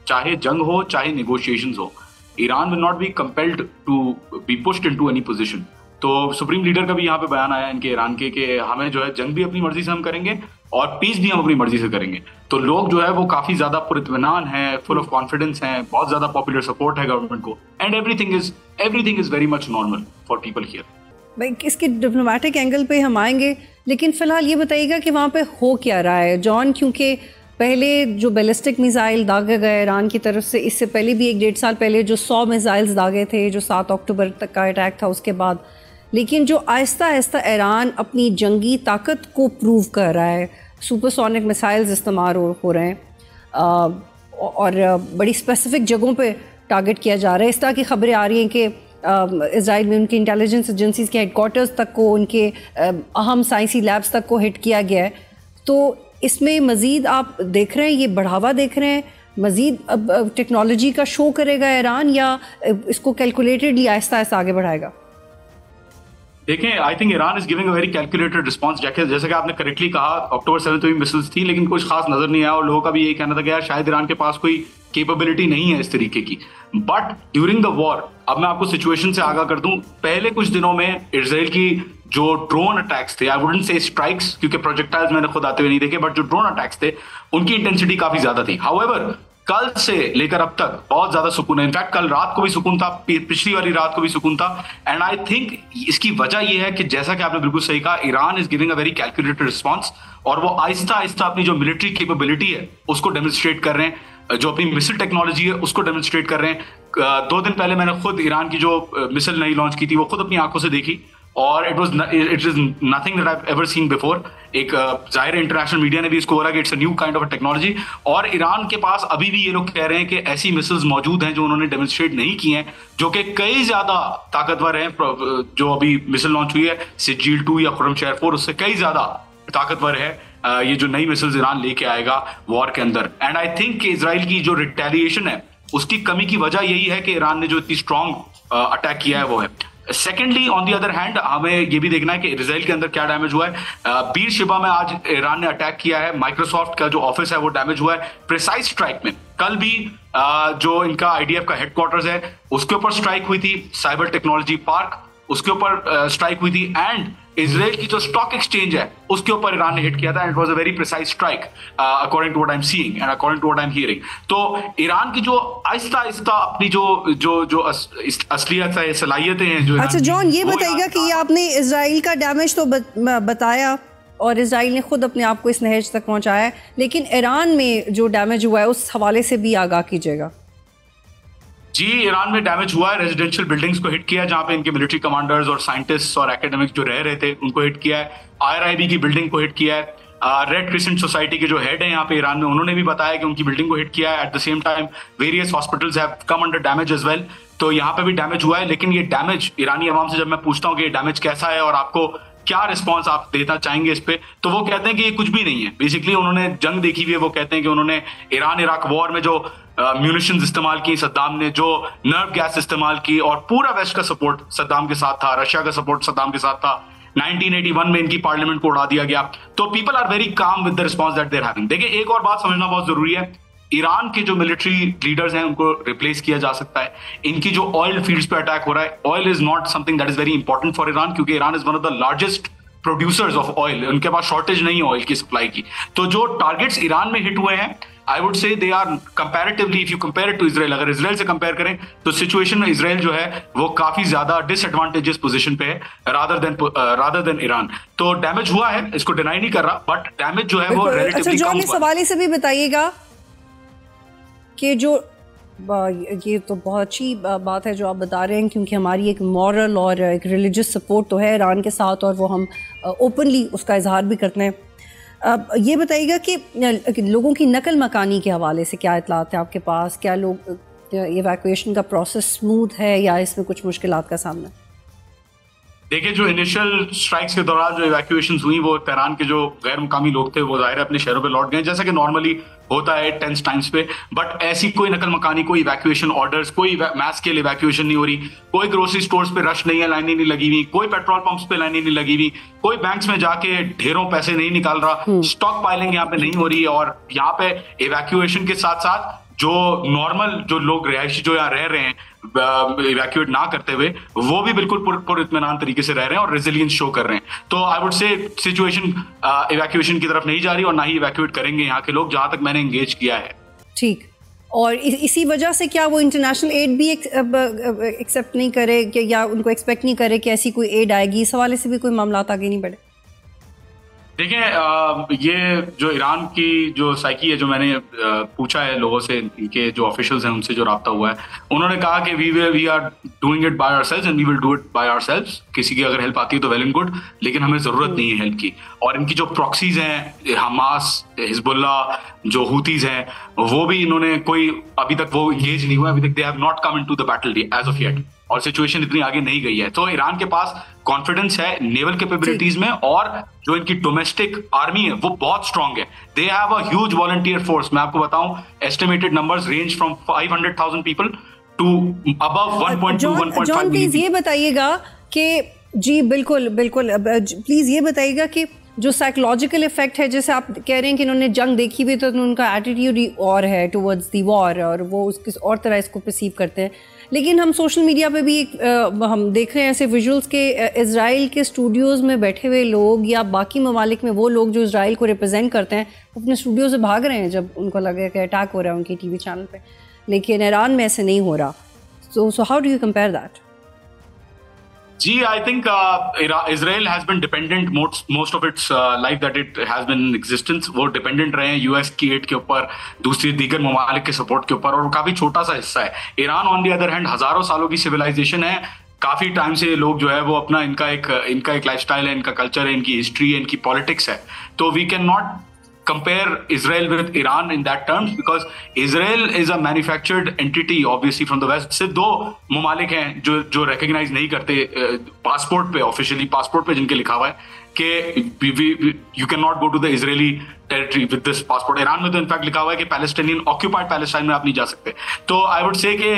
चाहे जंग हो चाहे negotiations हो, Iran will not be compelled to be pushed into any position. तो सुप्रीम लीडर का भी यहाँ पे बयान आया इनके ईरान के कि हमें जो है जंग भी अपनी मर्जी से हम करेंगे और पीस भी हम अपनी मर्जी से करेंगे। तो लोग जो है वो काफी ज्यादा पुरइत्मीनान है, फुल ऑफ कॉन्फिडेंस हैं, बहुत ज्यादा पॉपुलर सपोर्ट है गवर्नमेंट को, and everything is very much normal for people here. भाई इसके डिप्लोमेटिक एंगल पे हम आएंगे, लेकिन फ़िलहाल ये बताइएगा कि वहाँ पे हो क्या रहा है जॉन, क्योंकि पहले जो बैलिस्टिक मिसाइल दागे गए ईरान की तरफ से, इससे पहले भी 1-1.5 साल पहले जो 100 मिसाइल्स दागे थे, जो 7 अक्टूबर तक का अटैक था उसके बाद, लेकिन जो आहिस्ता आहिस्ता ईरान अपनी जंगी ताकत को प्रूव कर रहा है, सुपरसोनिक मिसाइल्स इस्तेमाल हो रहे हैं और बड़ी स्पेसिफिक जगहों पे टारगेट किया जा रहा है। इस तरह की खबरें आ रही हैं कि इजराइल में उनकी इंटेलिजेंस एजेंसीज के हेडक्वार्टर्स तक को, उनके अहम साइंसी लैब्स तक को हिट किया गया है। तो इसमें मज़ीद आप देख रहे हैं, ये बढ़ावा देख रहे हैं, मज़ीद अब टेक्नोलॉजी का शो करेगा ईरान, या इसको कैलकुलेटेडली आहिस्ता आहिस्ता आगे बढ़ाएगा? देखें, I think Iran is giving a very calculated response. जैसे कि आपने करेक्टली कहा, अक्टूबर 7 में मिसाइल्स थी लेकिन कुछ खास नजर नहीं आया, और लोगों का भी यही कहना था कि यार शायद ईरान के पास कोई कैपेबिलिटी नहीं है इस तरीके की। बट ड्यूरिंग द वॉर, अब मैं आपको सिचुएशन से आगाह कर दूं, पहले कुछ दिनों में इजराइल की जो ड्रोन अटैक्स थे, आई वुडंट से स्ट्राइक्स क्योंकि प्रोजेक्टाइल्स मैंने खुद आते हुए नहीं देखे, बट जो ड्रोन अटैक्स थे उनकी इंटेंसिटी काफी ज्यादा थी। हाउएवर कल से लेकर अब तक बहुत ज्यादा सुकून है। इनफैक्ट कल रात को भी सुकून था, पिछली वाली रात को भी सुकून था। एंड आई थिंक इसकी वजह यह है कि जैसा कि आपने बिल्कुल सही कहा, Iran is giving a very calculated response, और वो आहिस्ता आहिस्ता अपनी जो मिलिट्री कैपेबिलिटी है उसको डेमोन्स्ट्रेट कर रहे हैं, जो अपनी मिसाइल टेक्नोलॉजी है उसको डेमोन्स्ट्रेट कर रहे हैं। 2 दिन पहले मैंने खुद ईरान की जो मिसाइल नई लॉन्च की थी वो खुद अपनी आंखों से देखी, और it is nothing that I have ever seen before. एक जाहिर इंटरनेशनल मीडिया ने भी इसको बोला कि it's a new kind of a technology, और ईरान के पास अभी भी ये लोग कह रहे हैं कि ऐसी मिसाइल्स मौजूद हैं जो उन्होंने डेमोन्स्ट्रेट नहीं की हैं, जो कि कई ज्यादा ताकतवर हैं। जो अभी मिसाइल लॉन्च हुई है सिजील 2 या खुर्रमशहर 4, उससे कई ज्यादा ताकतवर है ये जो नई मिसाइल्स ईरान लेके आएगा वॉर के अंदर। एंड आई थिंक इजराइल की जो रिटेलिएशन है उसकी कमी की वजह यही है कि ईरान ने जो इतनी स्ट्रॉन्ग अटैक किया है वो है। Secondly, on the other hand, हमें ये भी देखना है कि इजराइल के अंदर क्या डैमेज हुआ है। बीर शिबा में आज ईरान ने अटैक किया है, माइक्रोसॉफ्ट का जो ऑफिस है वो डैमेज हुआ है प्रिसाइज स्ट्राइक में। कल भी जो इनका आईडीएफ का हेडक्वार्टर्स है उसके ऊपर स्ट्राइक हुई थी, साइबर टेक्नोलॉजी पार्क उसके ऊपर स्ट्राइक हुई थी, एंड इजराइल की जो स्टॉक एक्सचेंज है उसके ऊपर ईरान ने हिट किया था, and it was a very precise strike according to what I am seeing and according to what I am hearing. तो ईरान की जो आहिस्ता आहिस्ता अपनी जो असलियत है, सलाहियतें हैं जो। अच्छा जॉन, ये बताइएगा कि ये आपने इजराइल का डैमेज तो बताया और इजराइल ने खुद अपने आप को इस नहज तक पहुंचाया है, लेकिन ईरान में जो डैमेज हुआ है उस हवाले से भी आगाह कीजिएगा। जी, ईरान में डैमेज हुआ है, रेजिडेंशियल बिल्डिंग्स को हिट किया जहां पे इनके मिलिट्री कमांडर्स और साइंटिस्ट और एकेडमिक्स जो रह रहे थे उनको हिट किया है। IRIB की बिल्डिंग को हिट किया है। रेड क्रिसेंट सोसाइटी के जो हेड है यहाँ पे ईरान में, उन्होंने भी बताया कि उनकी बिल्डिंग को हिट किया है। At the same time various hospitals have come under damage as well. तो यहाँ पे भी डैमेज हुआ है, लेकिन ये डैमेज ईरानी अवाम से जब मैं पूछता हूँ कि ये डैमेज कैसा है और आपको क्या रिस्पॉन्स आप देना चाहेंगे इस पे, तो वो कहते हैं कि ये कुछ भी नहीं है। बेसिकली उन्होंने जंग देखी हुई है, वो कहते हैं कि उन्होंने ईरान इराक वॉर में जो म्यूनिशंस इस्तेमाल की सद्दाम ने, जो नर्व गैस इस्तेमाल की, और पूरा वेस्ट का सपोर्ट सद्दाम के साथ था, रशिया का सपोर्ट सद्दाम के साथ था। 1981 में इनकी पार्लियामेंट को उड़ा दिया गया। तो people are very calm with the response that they are having. देखिए, एक और बात समझना बहुत जरूरी है, ईरान के जो मिलिट्री लीडर्स हैं उनको रिप्लेस किया जा सकता है। इनकी जो ऑयल फील्ड्स पे अटैक हो रहा है, oil is not something that is very important for Iran, क्योंकि Iran is one of the largest producers of oil, उनके पास शॉर्टेज नहीं है ऑयल की सप्लाई की। तो जो टारगेट्स ईरान में हिट हुए हैं, I would say they are comparatively, if you compare it to Israel, अगर इजराइल से कंपेयर करें तो सिचुएशन में इजराइल जो है वो काफी ज्यादा डिसएडवांटेजेस पोजीशन पे है रादर देन ईरान। तो डैमेज हुआ है, इसको डिनाई नहीं कर रहा, बट डैमेज जो है वो रिलेटिवली कम हुआ। इस हवाले से भी बताइएगा कि जो ये तो बहुत अच्छी बात है जो आप बता रहे हैं, क्योंकि हमारी एक मॉरल और एक रिलीजियस सपोर्ट तो है ईरान के साथ, और वो हम ओपनली उसका इजहार भी करते हैं। ये बताइएगा कि लोगों की नकल मकानी के हवाले से क्या इतलात है आपके पास? क्या लोग इवैक्यूएशन का प्रोसेस स्मूथ है या इसमें कुछ मुश्किलात का सामना? देखिए, जो इनिशियल स्ट्राइक्स के दौरान जो इवैक्यूएशंस हुई, वो तेहरान के जो गैर मुकामी लोग थे वो जाहिर है अपने शहरों पे लौट गए, जैसा कि नॉर्मली होता है टेंस टाइम्स पे। बट ऐसी कोई नकल मकानी, कोई इवैक्यूएशन ऑर्डर्स, कोई मैस स्केल इवैक्यूएशन नहीं हो रही, कोई ग्रोसरी स्टोर्स पे रश नहीं है, लाइनें नहीं लगी हुई, कोई पेट्रोल पंप्स पे लाइनें नहीं लगी हुई, कोई बैंक्स में जाके ढेरों पैसे नहीं निकाल रहा, स्टॉक पाइलिंग यहाँ पे नहीं हो रही है। और यहाँ पे इवैक्यूएशन के साथ साथ जो नॉर्मल जो लोग रिहायशी जो यहाँ रह रहे हैं इवैक्यूएट ना करते हुए, वो भी बिल्कुल पुरइत्मीनान तरीके से रह रहे हैं और रेजिलियंस शो कर रहे हैं। तो आई वुड से सिचुएशन इवैक्यूएशन की तरफ नहीं जा रही और ना ही इवैक्यूएट करेंगे यहाँ के लोग, जहां तक मैंने एंगेज किया है। ठीक, और इसी वजह से क्या वो इंटरनेशनल एड भी एक्सेप्ट नहीं करे या उनको एक्सपेक्ट नहीं करे कि ऐसी कोई एड आएगी? इस हवाले से भी कोई मामला आगे नहीं बढ़े? देखिए, ये जो ईरान की जो साइकी है, जो मैंने पूछा है लोगों से, इनके जो ऑफिशियल्स हैं उनसे जो राब्ता हुआ है, उन्होंने कहा कि we are doing it by ourselves and we will do it by ourselves. किसी की अगर हेल्प आती है तो वेल एंड गुड, लेकिन हमें जरूरत नहीं है हेल्प की। और इनकी जो प्रॉक्सीज हैं, हमास, हिजबुल्ला, जो हुतीज हैं, वो भी इन्होंने कोई अभी तक वो एंगेज नहीं हुआ, अभी तक they have not come into the battle as of yet, और सिचुएशन इतनी आगे नहीं गई है। तो ईरान के पास कॉन्फिडेंस है नेवल कैपेबिलिटीज में, और जो इनकी डोमेस्टिक आर्मी है वो बहुत स्ट्रांग है। They have a huge volunteer force. मैं आपको बताऊं, estimated numbers range from 500,000 people to above 1.2 1.5 John, please ये बताइएगा कि जी बिल्कुल बिल्कुल, प्लीज ये बताइएगा कि जो साइकोलॉजिकल इफेक्ट है, जैसे आप कह रहे हैं कि इन्होंने जंग देखी हुई, तो उनका एटीट्यूड और है टुवर्ड्स दी वॉर, और वो उसकी और तरह इसको परसीव करते हैं। लेकिन हम सोशल मीडिया पे भी हम देख रहे हैं ऐसे विजुअल्स के इज़राइल के स्टूडियोज़ में बैठे हुए लोग या बाकी ममालिक में वो लोग जो इज़राइल को रिप्रेजेंट करते हैं, अपने स्टूडियो से भाग रहे हैं जब उनको लगे कि अटैक हो रहा है उनकी टीवी चैनल पे। लेकिन ईरान में ऐसे नहीं हो रहा। So how do you compare that? जी, I think Israel has been dependent most of its life that it has been in existence. वो dependent रहे हैं यूएस की एड के ऊपर, दूसरी दीगर ममालिक के सपोर्ट के ऊपर, और काफी छोटा सा हिस्सा है। Iran on the other hand हजारों सालों की सिविलाइजेशन है। काफी टाइम से लोग जो है वो अपना इनका एक लाइफस्टाइल है, इनका कल्चर है, इनकी हिस्ट्री है, इनकी पॉलिटिक्स है। तो we can not compare Israel with Iran in that terms, because Israel is a manufactured entity obviously from the West। सिर्फ दो ममालिक हैं जो recognize नहीं करते पासपोर्ट पे, ऑफिशियली पासपोर्ट पे जिनके लिखा हुआ है, कि you can not go to the Israeli territory with this passport. Iran में तो इनफैक्ट लिखा हुआ है कि पैलेस्टाइनियन ऑक्यूपाइड पैलेस्टाइन में आप नहीं जा सकते। तो आई वुड से कि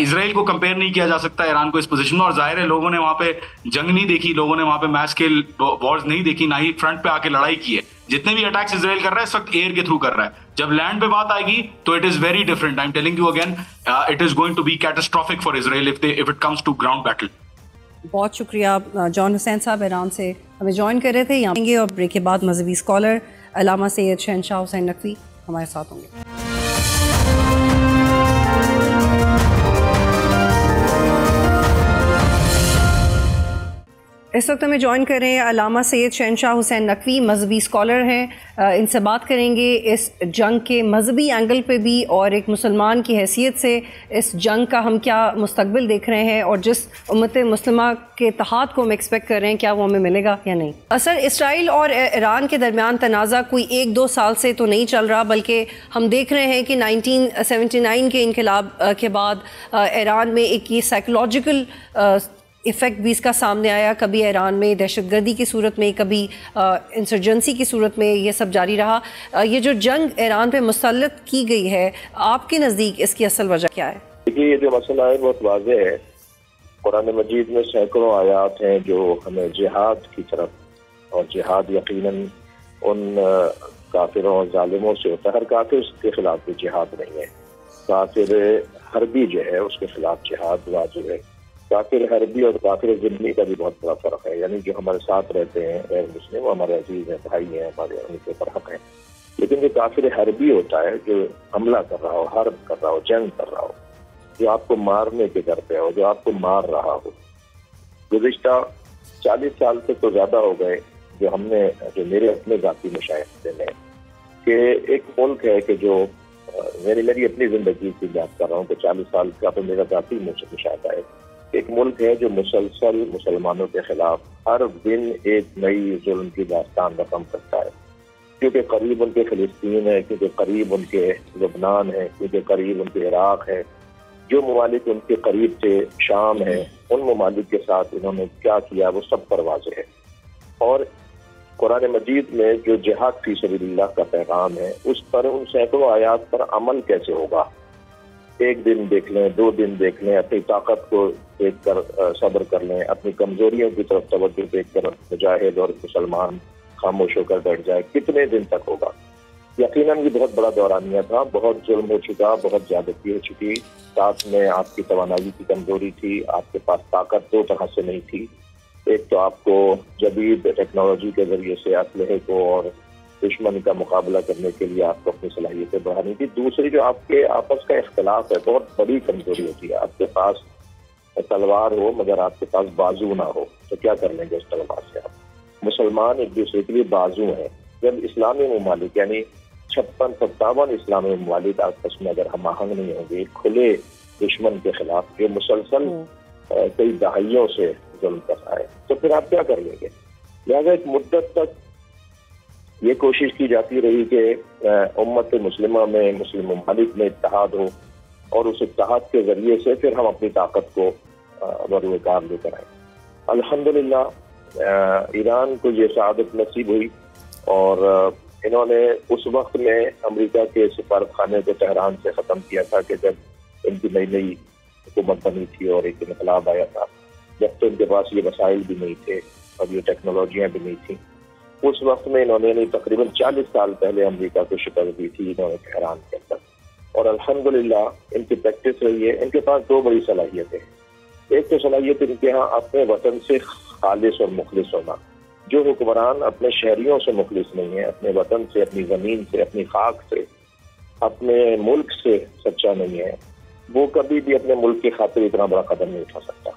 इजराइल को कंपेयर नहीं किया जा सकता ईरान को इस पोजीशन में। और जाहिर है लोगों ने वहां पे जंग नहीं देखी, लोगों ने वहां पे मैस स्केल वॉर्स नहीं देखी, ना ही फ्रंट पे आके लड़ाई की है। जितने भी अटैक्स इजराइल कर रहा है इस वक्त एयर के थ्रू कर रहा है। जब लैंड पे बात आएगी तो it is very different. I am telling you again, it is going to be catastrophic for Israel if it comes to ground battle. बहुत शुक्रिया जॉन हुसैन साहब ईरान से हमें ज्वाइन कर रहे थे। यहाँ और ब्रेक के बाद मजहबी स्कॉलर अल्लामा सैयद शहनशाह हुसैन नकवी हमारे साथ होंगे। इस वक्त हमें ज्वाइन कर रहे हैं अल्लामा सैयद शहनशाह हुसैन नकवी, मजहबी स्कॉलर हैं। इनसे बात करेंगे इस जंग के मजहबी एंगल पे भी और एक मुसलमान की हैसियत से इस जंग का हम क्या मुस्तकबिल देख रहे हैं और जिस उम्मत मुस्लिमा के इत्तेहाद को हम एक्सपेक्ट कर रहे हैं क्या वो हमें मिलेगा या नहीं। असर इसराइल और ईरान के दरमियान तनाज़ा कोई 1-2 साल से तो नहीं चल रहा, बल्कि हम देख रहे हैं कि 1979 के इनकलाब के बाद ईरान में एक ये साइकोलॉजिकल इफ़ेक्ट भी इसका सामने आया। कभी ईरान में दहशतगर्दी की सूरत में, कभी इंसर्जेंसी की सूरत में ये सब जारी रहा। ये जो जंग ईरान पे मुसल्लत की गई है, आपके नज़दीक इसकी असल वजह क्या है? देखिए, ये जो मसला है बहुत वाज़ेह है। कुरान मजीद में सैकड़ों आयात हैं जो हमें जिहाद की तरफ, और जिहाद यकीनन उन काफिरों और जालिमों से होता है। हर काफिर के खिलाफ भी जिहाद नहीं है। काफिर हरबी जो है उसके खिलाफ जिहाद वाजिब है। काफिर हरबी और काफिर ज़िम्मी का भी बहुत बड़ा फ़र्क है। यानी जो हमारे साथ रहते हैं गैर मुस्लिम, वो हमारे अजीज हैं, भाई हैं, हमारे उनके ऊपर हक हैं। लेकिन जो काफिर हरबी होता है, जो हमला कर रहा हो, हर्ब कर रहा हो, जंग कर रहा हो, जो आपको मारने के डर पे हो, जो आपको मार रहा हो। गुज़िश्ता 40 साल से तो ज़्यादा हो गए जो मेरे अपने ज़ाती मुशाहिदे में कि एक मुल्क है कि जो मेरी अपनी ज़िंदगी की बात कर रहा हूँ कि 40 साल का तो मेरा ज़ाती मुशाहिदा है। एक मुल्क है जो मुसलसल मुसलमानों के खिलाफ हर दिन एक नई जुल्म की दास्तान रकम करता है। क्योंकि करीब उनके फ़िलिस्तीन है, क्योंकि करीब उनके लबनान है, क्योंकि करीब उनके इराक़ है। जो ममालिक उनके करीब थे, शाम है, उन ममालिक के साथ इन्होंने क्या किया वो सब पर वाज़ेह है। और कुरान मजीद में जो जिहाद फी सबीलिल्लाह का पैगाम है, उस पर उन सैकड़ों आयात पर अमल कैसे होगा? एक दिन देख लें, 2 दिन देख लें, अपनी ताकत को देख कर सब्र कर लें, अपनी कमजोरियों की तरफ तवज्जो देख कर मुजाहिद और मुसलमान खामोश होकर बैठ जाए, कितने दिन तक होगा? यकीनन ये बहुत बड़ा दौरानिया था। बहुत जुल्म हो चुका, बहुत ज्यादती हो चुकी। साथ में आपकी तवानाई की कमजोरी थी, आपके पास ताकत 2 तरह से नहीं थी। एक तो आपको जदीद टेक्नोलॉजी के जरिए से असलहे को और दुश्मन का मुकाबला करने के लिए आपको अपनी सलाहियतें बढ़ानी थी। दूसरी जो आपके आपस का इख्तलाफ है, बहुत बड़ी कमजोरी होती है। आपके पास तलवार हो मगर आपके पास बाजू ना हो, तो क्या कर लेंगे उस तलवार से आप? मुसलमान एक दूसरे के लिए बाजू हैं। जब इस्लामी ममालिक यानी 56-57 इस्लामी ममालिक आपस में अगर हम आहंग नहीं होंगे खुले दुश्मन के खिलाफ जो मुसलसल कई दहाइयों से जुल्म कर रहा है, तो फिर आप क्या कर लेंगे? लिहाजा एक मुद्दत तक ये कोशिश की जाती रही कि उम्मत मुस्लिमा में, मुस्लिम ममालिक में इत्तेहाद हो और उस इत्तेहाद के जरिए से फिर हम अपनी ताकत को बरूकार लेकर आए। अल्हम्दुलिल्लाह ईरान को ये सआदत नसीब हुई और इन्होंने उस वक्त में अमेरिका के सफारत खाने को तेहरान से ख़त्म किया था कि जब इनकी नई हुकूमत बनी थी और एक इनकलाब आया था। जब तो इनके पास ये वसाइल भी नहीं थे और ये टेक्नोलॉजियाँ भी नहीं थी। उस वक्त में इन्होंने तकरीबन 40 साल पहले अमेरिका को शिकस्त दी थी इन्होंने तेहरान के अंदर, और अल्हम्दुलिल्लाह इनकी प्रैक्टिस रही है। इनके पास 2 बड़ी सलाहियतें हैं। एक तो सलाहियत इनके यहाँ अपने वतन से खालिस और मुखलिस होना। जो हुक्मरान अपने शहरियों से मुखलिस नहीं है, अपने वतन से, अपनी ज़मीन से, अपनी खाक से, अपने मुल्क से सच्चा नहीं है, वो कभी भी अपने मुल्क की खातिर इतना बड़ा कदम नहीं उठा सकता।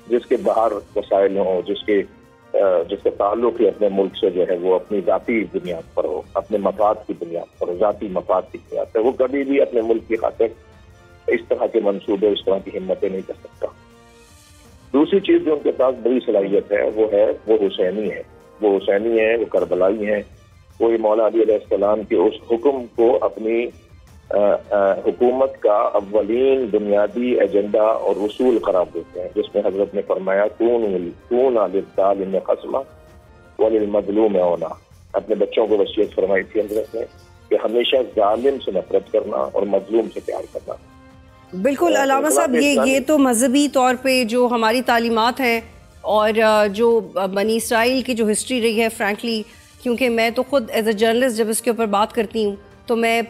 जिसके बाहर वसाइल हों, जिसका ताल्लुक ही अपने मुल्क से जो है वो अपनी ज़ाती बुनियाद पर हो, अपने मफाद की बुनियाद पर हो, ज़ाती मफाद की बुनियाद पर, वो कभी भी अपने मुल्क की खातिर इस तरह के मंसूबे, इस तरह की हिम्मतें नहीं कर सकता। दूसरी चीज़ जो उनके पास बड़ी सलाहियत है वो हुसैनी है। वो हुसैनी है, वो करबलाई हैं। वो ये मौला अली अलैहिस्सलाम के उस हुक्म को अपनी हुकूमत का अव्वलीन बुनियादी एजेंडा और उसूल करार देते हैं, जिसमें हजरत ने फरमाया कून आलिदाल कसमा वलिल मज़लूम होना। अपने बच्चों को वसीयत फरमाई थी हज़रत ने कि हमेशा जालिम से नफरत करना और मजलूम से प्यार करना। बिल्कुल अलामा साहब, ये तो मजहबी तौर पे जो हमारी तालीमात हैं और जो बनी इसराइल की जो हिस्ट्री रही है, फ्रैंकली क्योंकि मैं तो ख़ुद एज अ जर्नलिस्ट जब इसके ऊपर बात करती हूँ तो मैं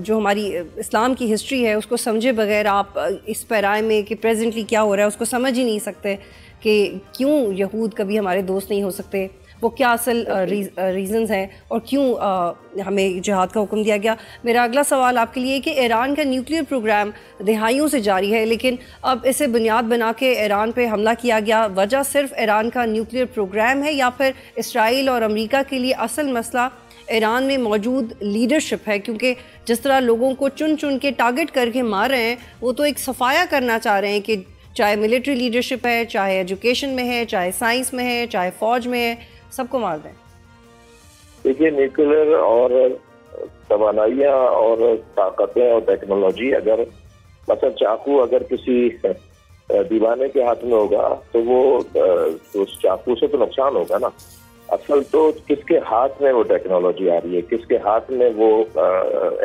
जो हमारी इस्लाम की हिस्ट्री है उसको समझे बगैर आप इस पैराए में कि प्रेजेंटली क्या हो रहा है उसको समझ ही नहीं सकते कि क्यों यहूद कभी हमारे दोस्त नहीं हो सकते, वो क्या असल रीज़न्स हैं और क्यों हमें जिहाद का हुक्म दिया गया। मेरा अगला सवाल आपके लिए कि ईरान का न्यूक्लियर प्रोग्राम दहाइयों से जारी है, लेकिन अब इसे बुनियाद बना के ईरान पे हमला किया गया। वजह सिर्फ ईरान का न्यूक्लियर प्रोग्राम है या फिर इसराइल और अमेरिका के लिए असल मसला ईरान में मौजूद लीडरशिप है? क्योंकि जिस तरह लोगों को चुन चुन के टारगेट करके मार रहे हैं, वो तो एक सफाया करना चाह रहे हैं कि चाहे मिलिट्री लीडरशिप है, चाहे एजुकेशन में है, चाहे साइंस में है, चाहे फौज में है, सबको मार दें। देखिए, न्यूक्लियर और तवानाइयाँ और ताकतें और टेक्नोलॉजी, अगर मतलब चाकू अगर किसी दीवाने के हाथ में होगा तो वो तो उस चाकू से तो नुकसान होगा ना। असल तो किसके हाथ में वो टेक्नोलॉजी आ रही है, किसके हाथ में वो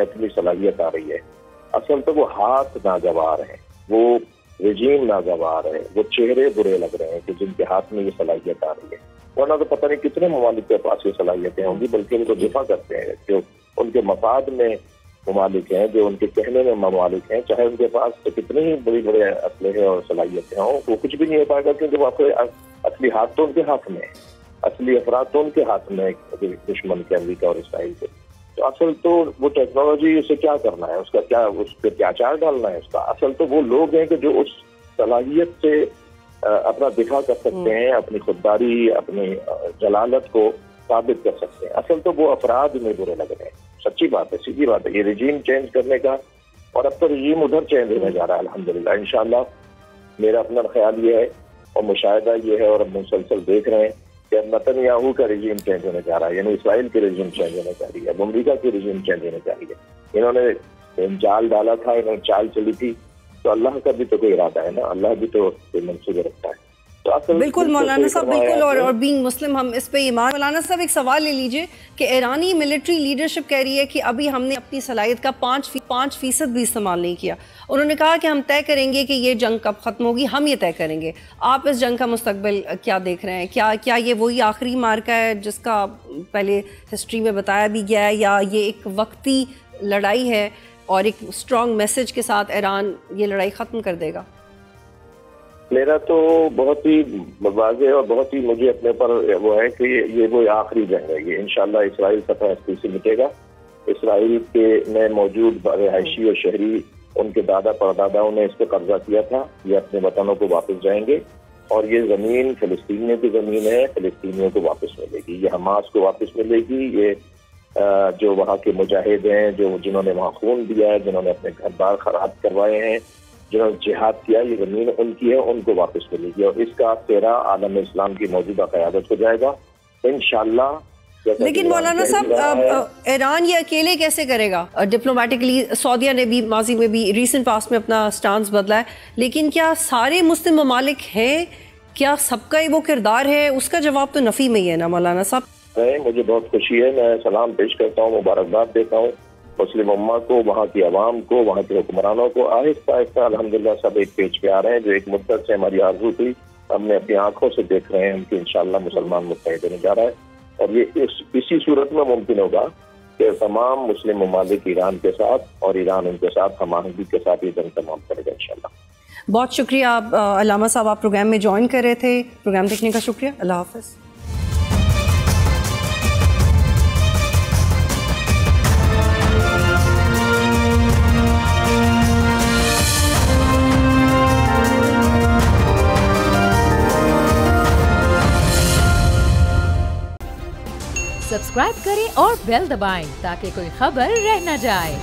इतनी सलाहियत आ रही है। असल तो वो हाथ नागवार हैं, वो रजीम नागवार है, वो चेहरे बुरे लग रहे हैं कि जिनके हाथ में ये सलाहियत आ रही है। वरना तो पता नहीं कितने ममालिक के पास ये सलाहियतें होंगी, बल्कि उनको दिफा करते हैं जो उनके मफाद में ममालिक हैं, जो उनके कहने में ममालिक हैं, चाहे उनके पास तो कितने ही बड़ी बड़े असलहे और सलाहियतें हों, वो कुछ भी नहीं हो पाएगा क्योंकि वो असली हाथ तो उनके हाथ में है, असली अफराद तो उनके हाथ में है दुश्मन के, अमेरिका और इसराइल के। तो असल तो वो टेक्नोलॉजी उसे क्या करना है, उसका क्या उस पर क्या चार डालना है उसका। असल तो वो लोग हैं कि जो उस सलाहियत से अपना दिफा कर सकते हैं, अपनी खुददारी, अपनी जलालत को साबित कर सकते हैं। असल तो वो अफराद में बुरे लग रहे हैं। सच्ची बात है, सीधी बात है। ये रिजीम चेंज करने का, और अब तो रिजीम उधर चेंज होने जा रहा है अल्हम्दुलिल्लाह। इंशाअल्लाह मेरा अपना ख्याल ये है और मुशाहिदा ये है और अब मुसलसल देख रहे हैं कि अब नेतन्याहू का रिजीम चेंज होने जा रहा है, यानी इसराइल की रिजीम चेंज होने जा रही है, अब अमरीका की रिजीम चेंज होने जा रही है। इन्होंने जाल डाला था, इन्होंने चाल चली थी, तो अल्लाह का भी तो कोई इरादा है ना, अल्लाह भी तो कोई मंसूबे रखता है। तो बिल्कुल मौलाना साहब, बिल्कुल। और बीइंग मुस्लिम हम इस पे ईमान। मौलाना साहब एक सवाल ले लीजिए कि ईरानी मिलिट्री लीडरशिप कह रही है कि अभी हमने अपनी सलाहियत का 5% भी इस्तेमाल नहीं किया। उन्होंने कहा कि हम तय करेंगे कि ये जंग कब ख़त्म होगी, हम ये तय करेंगे। आप इस जंग का मुस्तकबिल क्या देख रहे हैं? क्या ये वही आखिरी मार्का है जिसका पहले हिस्ट्री में बताया भी गया है, या ये एक वक्ती लड़ाई है और एक स्ट्रॉन्ग मैसेज के साथ ईरान ये लड़ाई ख़त्म कर देगा? मेरा तो बहुत ही वाज़ेह और बहुत ही मुझे अपने पर वो है कि ये वो आखिरी जंग है। ये इंशाअल्लाह इसराइल सतह हस्ती से मिटेगा। इसराइल के में मौजूद रिहायशी और शहरी, उनके दादा परदादाओं ने इस पर कब्जा किया था, ये अपने वतनों को वापस जाएंगे और ये ज़मीन फ़लस्तीनियों की ज़मीन है, फ़लस्तीनियों को वापस मिलेगी। ये हमास को वापस मिलेगी। ये जो वहाँ के मुजाहिद हैं, जो जिन्होंने वहाँ खून दिया है, जिन्होंने अपने घर बार खराब करवाए हैं, जिन्होंने जिहाद किया, ये ज़मीन उनकी है, उनको वापस मिलेगी और इसका सेहरा आलम इस्लाम की मौजूदा क़यादत हो जाएगा इंशाअल्लाह। लेकिन मौलाना साहब, ईरान ये अकेले कैसे करेगा? डिप्लोमेटिकली सऊदीया ने भी माजी में भी रिसेंट पास्ट में अपना स्टांस बदला है, लेकिन क्या सारे मुस्लिम ममालिक हैं? क्या सबका ही वो किरदार है? उसका जवाब तो नफ़ी में ही है ना मौलाना साहब। मुझे बहुत खुशी है, मैं सलाम पेश करता हूँ, मुबारकबाद देता हूँ मुस्लिम उम्मा को, वहाँ की आवाम को, वहाँ के हुक्मरानों को। आहिस्ता आहिस्ता अल्हम्दुलिल्लाह सब एक पेज पे आ रहे हैं। जो एक मुद्दत से हमारी आरज़ू थी, हमने अपनी आंखों से देख रहे हैं कि इंशाअल्लाह मुसलमान मुत्तहिद होने जा रहा है। और ये इसी सूरत में मुमकिन होगा कि तमाम मुस्लिम ममालिक ईरान के साथ और ईरान उनके साथ हमाहंगी के साथ ये जंग तमाम करेगा इंशाअल्लाह। बहुत शुक्रिया आप अल्लामा साहब, आप प्रोग्राम में ज्वाइन कर रहे थे। प्रोग्राम देखने का शुक्रिया। अल्लाह हाफ़िज़। सब्सक्राइब करें और बेल दबाएं ताकि कोई खबर रह न जाए।